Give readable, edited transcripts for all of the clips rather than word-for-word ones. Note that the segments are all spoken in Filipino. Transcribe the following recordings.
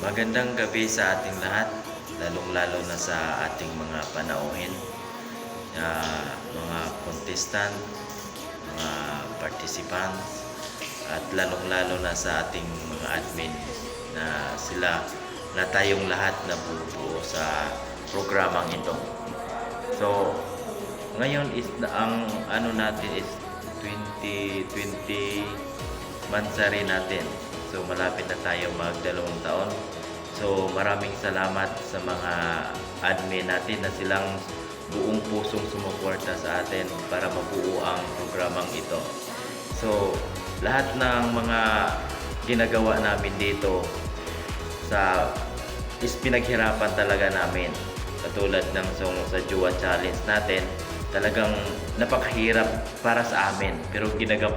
Magandang gabi sa ating lahat, lalong-lalo na sa ating mga panauhin, mga contestant, mga participants, at lalong-lalo na sa ating mga admin na sila na tayong lahat na bubuo sa programang ito. So, ngayon is ang ano natin is 2020 mansari natin. So malapit na tayo mag-2 taon. So maraming salamat sa mga admin natin na silang buong pusong sumuporta sa atin para mabuo ang programang ito. So lahat ng mga ginagawa namin dito is pinaghirapan talaga namin. Katulad ng sa Jua Challenge natin, talagang napakahirap para sa amin. Pero ginagawa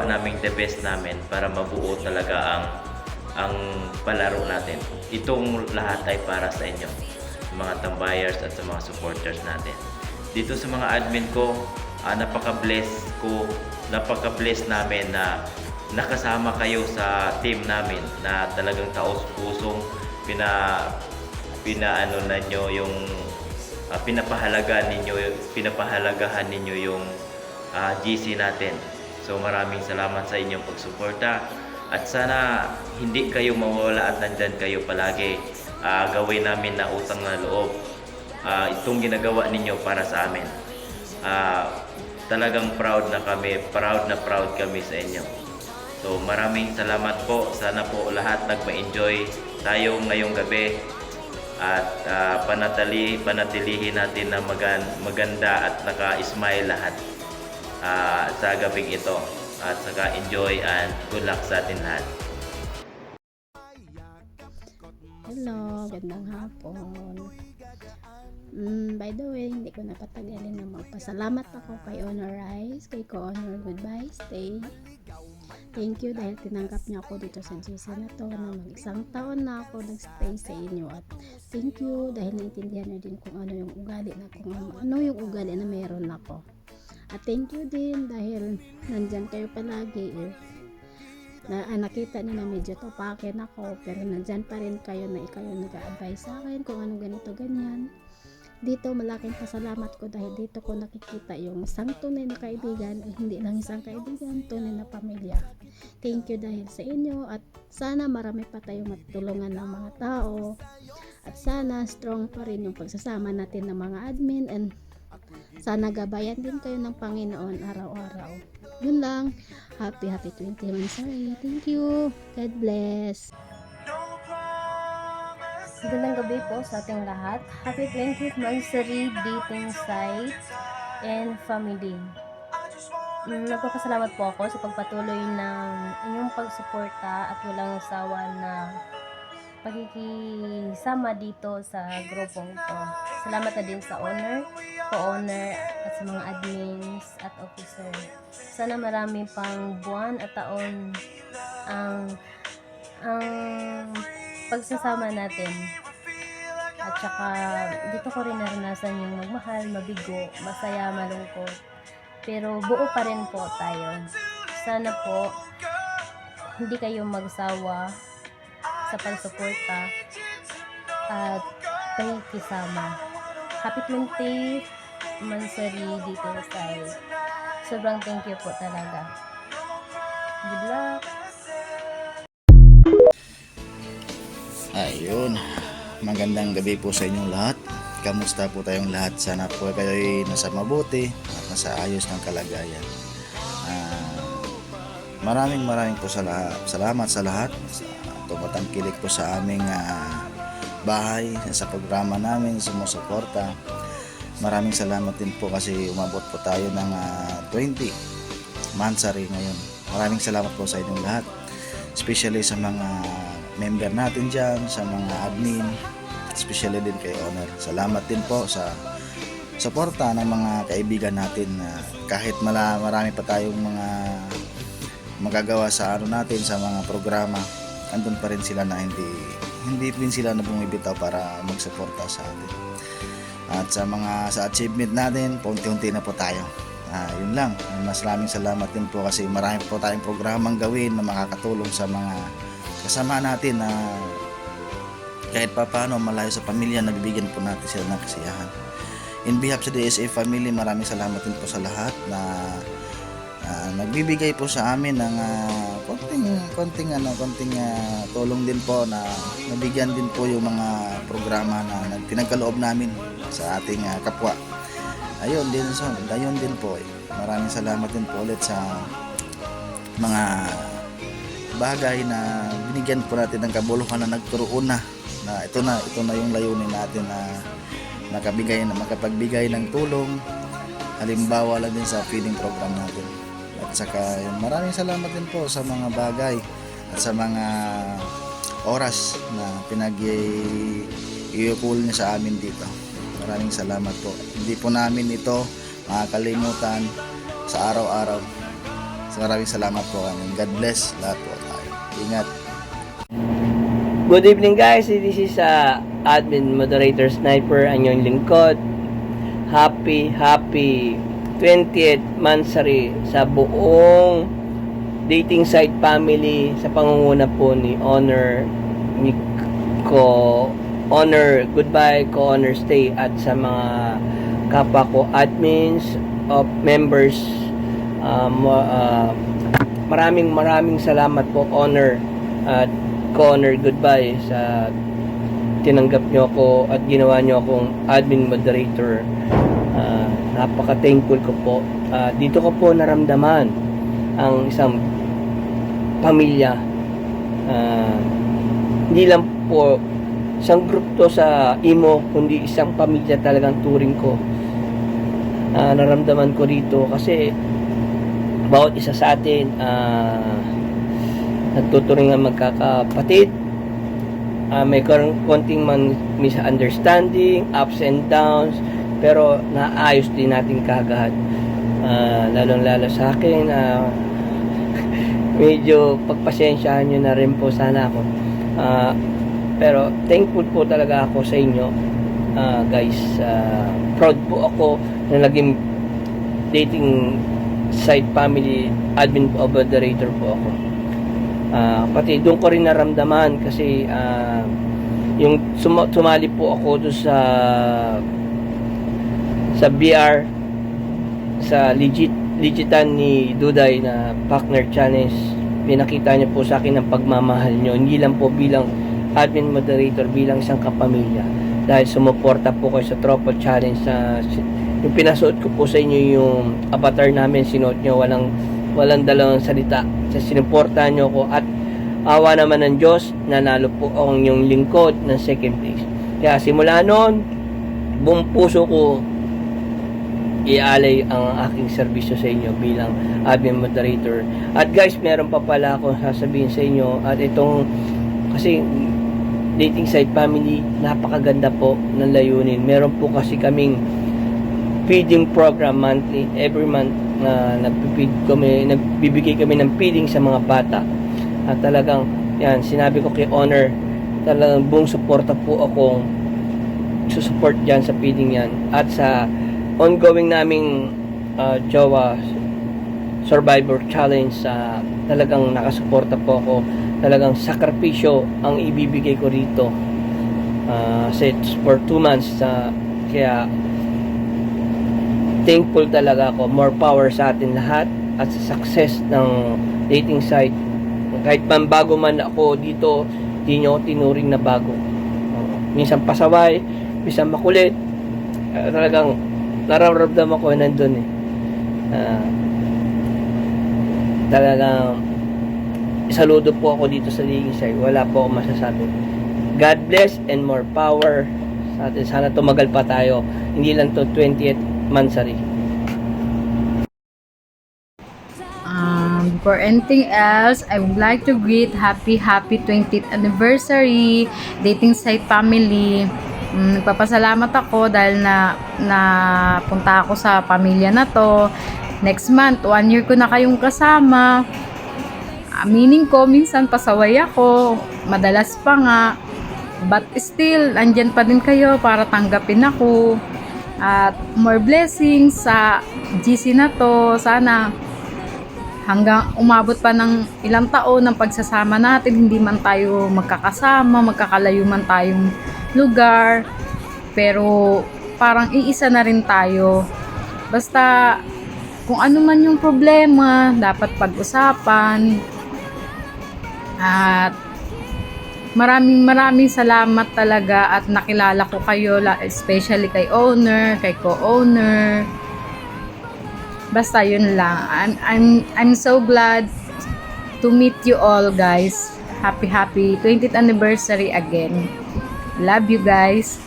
namin the best namin para mabuo talaga ang palaro natin. Itong lahat ay para sa inyo, sa mga tambayers at sa mga supporters natin. Dito sa mga admin ko, napaka-bless namin na nakasama kayo sa team namin na talagang taos-pusong pinapahalagahan ninyo yung GC natin. So maraming salamat sa inyong pagsuporta at sana hindi kayo mawala at nandyan kayo palagi. Gawin namin na utang na loob itong ginagawa ninyo para sa amin. Talagang proud na proud kami sa inyo. So maraming salamat po. Sana po lahat nagma-enjoy tayo ngayong gabi at panatilihin natin na maganda at naka-smile lahat sa gabing ito, at saka enjoy and good luck sa atin lahat. Hello, gandang hapon. By the way, hindi ko napatagalin na magpasalamat ako kay Honor Rice, kay Co-Honor Goodbye Stay. Thank you dahil tinanggap niya ako dito sa GC na to na mag-1 taon na ako nag-stay sa inyo, at thank you dahil naintindihan niyo din kung ano yung ugali na meron ako. At thank you din dahil nandyan kayo palagi nakita niyo na medyo topakin ako, pero nandyan pa rin kayo na ikaw yung nag-a-advise sa akin kung ano ganito ganyan. Dito malaking pasalamat ko dahil dito ko nakikita yung isang tunay na kaibigan, hindi lang isang kaibigan, tunay na pamilya. Thank you dahil sa inyo, at sana marami pa tayong matulungan ng mga tao, at sana strong pa rin yung pagsasama natin ng mga admin, and sana gabayan din kayo ng Panginoon araw-araw. Yun lang. Happy 20 Mansari. Thank you. God bless. Magandang gabi po sa ating lahat. Happy 20th Mansari dating site and family. Nagpapasalamat po ako sa pagpatuloy ng inyong pagsuporta at walang sawa na pagkikisama dito sa grupong ito. Salamat na din sa owner, co-owner at sa mga admins at officer. Sana marami pang buwan at taon ang pagsasama natin. At saka dito ko rin naranasan yung magmahal, mabigo, masaya, malungkot. Pero buo pa rin po tayo. Sana po hindi kayo magsawa sa pagsuporta at pakikisama. Happy 20th Mansari dito sa sobrang thank you po talaga. Good luck! Ayun, magandang gabi po sa inyong lahat. Kamusta po tayong lahat? Sana po kayo ay nasa mabuti at nasa ayos ng kalagayan. Maraming po salamat sa lahat sa tumatangkilik po sa aming bahay, sa programa namin, sumusuporta. Maraming salamat din po kasi umabot po tayo ng 20 Mansari ngayon. Maraming salamat po sa inyong lahat, especially sa mga member natin dyan, sa mga admin, especially din kay Honor. Salamat din po sa suporta ng mga kaibigan natin. Kahit marami pa tayong mga magagawa sa natin, sa mga programa, andun pa rin sila na hindi din sila na bumibitaw para magsuporta sa atin. At sa achievement natin, paunti-unti na po tayo. Yun lang. Maraming salamat din po kasi marami po tayong programang gawin na makakatulong sa mga kasama natin na kahit pa paano malayo sa pamilya, nagbibigyan po natin sila ng kasiyahan. In behalf sa DSA family, maraming salamat din po sa lahat na nagbibigay po sa amin ng konting tulong din po na nabigyan din po yung mga programa na pinagkaloob namin sa ating kapwa. Ayun din po. Maraming salamat din po ulit sa mga bagay na binigyan po natin ng kabuluhan na nagturoon na ito na yung layunin natin na makapagbigay ng tulong, halimbawa lang din sa feeding program natin. At saka maraming salamat din po sa mga bagay at sa mga oras na pinag-iukul niya sa amin dito. Maraming salamat po. Hindi po namin ito makakalimutan sa araw-araw. So, maraming salamat po. God bless lahat po tayo. Ingat. Good evening guys, this is admin moderator Sniper, ang inyong lingkod. Happy 20th monthsary sa buong dating site family sa pangunguna po ni Honor, Honor Goodbye, Honor Stay, at sa mga kapwa ko admins of members. Maraming salamat po Honor at Honor Goodbye sa tinanggap nyo ako at ginawa nyo akong admin moderator. Napaka-thankful ko po. Dito ko po naramdaman ang isang pamilya. Hindi lang po isang group to sa imo, kundi isang pamilya talagang turing ko. Naramdaman ko dito kasi bawat isa sa atin nagtuturing ang magkakapatid. May konting misunderstanding, ups and downs, pero naayos din natin kagad. Lalong-lalo sa akin, medyo pagpasensyahan nyo na rin po sana ako. Pero thankful po talaga ako sa inyo, guys. Proud po ako na naging dating site family admin moderator po ako. Pati doon ko rin naramdaman kasi yung sumali po ako doon sa BR sa legitan ni Duday na partner challenge. Pinakita niyo po sa akin ang pagmamahal niyo, hindi lang po bilang admin moderator, bilang isang kapamilya, dahil sumuporta po kayo sa Tropa Challenge. Yung pinasuot ko po sa inyo yung avatar namin, sinuot niyo, walang dalawang salita. Sinuportahan nyo ko at awa naman ng Diyos, nanalo po ang inyong lingkod ng second place. Kaya simula noon, buong puso ko ialay ang aking serbisyo sa inyo bilang admin moderator. At guys, meron pa pala akong sasabihin sa inyo, at itong kasi dating site family, napakaganda po ng layunin. Meron po kasi kaming feeding program monthly, every month na nagbibigay kami ng feeding sa mga bata. At talagang yan, sinabi ko kay Honor, talagang buong suporta po akong susupport dyan sa feeding yan. At sa ongoing naming Jowa Survivor Challenge, talagang nakasuporta po ako. Talagang sakripisyo ang ibibigay ko rito. It's for 2 months. Kaya thankful talaga ako. More power sa atin lahat at sa success ng dating site. Kahit man bago man ako dito, hindi nyo tinuring na bago. Minsan pasaway, minsan makulit. Talagang nararamdaman ko nandun eh. Talagang saludo po ako dito sa dating site. Wala po ako masasabi. God bless and more power sa atin. Sana tumagal pa tayo. Hindi lang to 20th monthsary. Before anything else, I would like to greet happy 20th anniversary dating site family. Nagpapasalamat ako dahil na punta ako sa pamilya na to. Next month, 1 year ko na kayong kasama. Aminin ko, minsan pasaway ako, madalas pa nga. But still, andyan pa din kayo para tanggapin ako. At more blessings sa GC na to. Sana hanggang umabot pa ng ilang taon ng pagsasama natin, hindi man tayo magkakasama, magkakalayo man tayong lugar, pero parang iisa na rin tayo. Basta kung ano man yung problema, dapat pag-usapan. At maraming salamat talaga at nakilala ko kayo, especially kay owner, kay co-owner. Basta yun lang. I'm so glad to meet you all, guys. Happy 20th anniversary again. Love you guys.